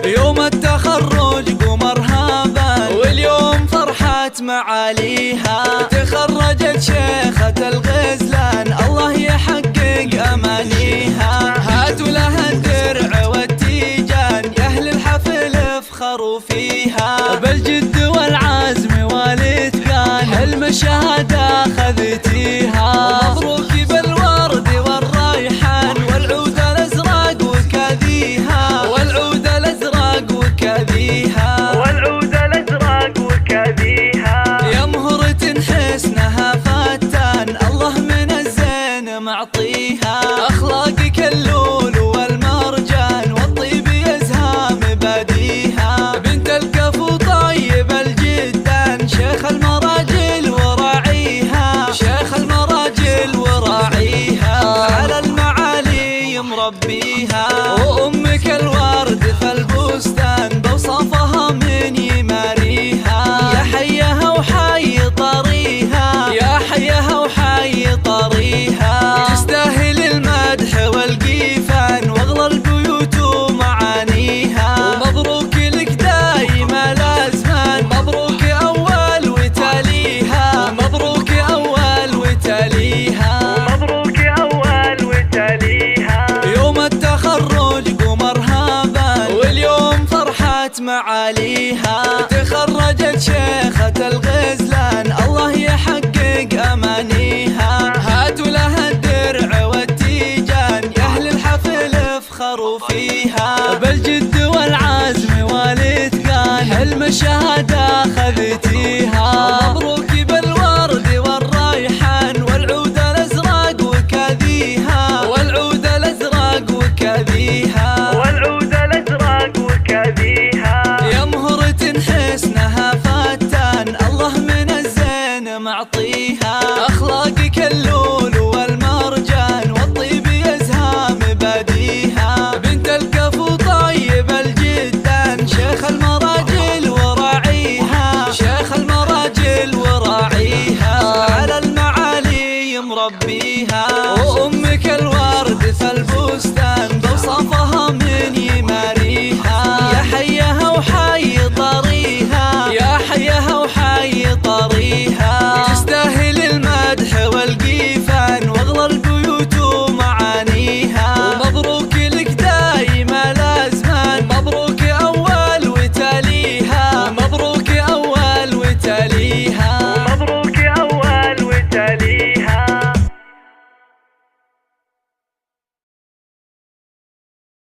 يوم التخرج قمرها بان، واليوم فرحة معاليها. تخرجت شيخة الغزلان، الله يحقق أمانيها. هاتوا لها الدرع والتيجان، يا أهل الحفل افخروا فيها. بالجد والعزم والإتقان، حلم الشهادة خذتيها. مبروك بالورد والريحان، والعود الأزرق وكذيها. والعود الأزرق وكذيها. والعود الأزرق وكذيها. يا مهرة حسنها فتان، الله من الزين معطيها. أخلاقك اللول والمرجان، والطيب يزهى مباديها. بنت الكفو طيب الجدان، شيخ المراجل وراعيها. شيخ المراجل وراعيها. على المعالي مربيها. وأمك الورد في البستان، بوصفها من يماريها. يا حيها وحي طريها. يا حيها وحي طريها. تستاهل المدح والقيفان، واغلى البيوت ومعانيها. ومبروك لك دايم الازمان، مبروك اول وتاليها. مبروك اول وتاليها. مبروك اول وتاليها. يوم التخرج قمرها بان، واليوم فرحة معاليها. تخرجت شيخة الغزلان، الله يحقق أمانيها. هاتوا لها الدرع والتيجان، يا أهل الحفل افخروا فيها. بالجد والعزم والإتقان، حلم الشهادة خذتيها. مبروك بالورد والريحان، والعود الأزرق وكذيها. والعود الأزرق وكذيها. والعود الأزرق وكذيها. يا مهرة حسنها فتان، الله من الزين معطيها. أخلاقك اللون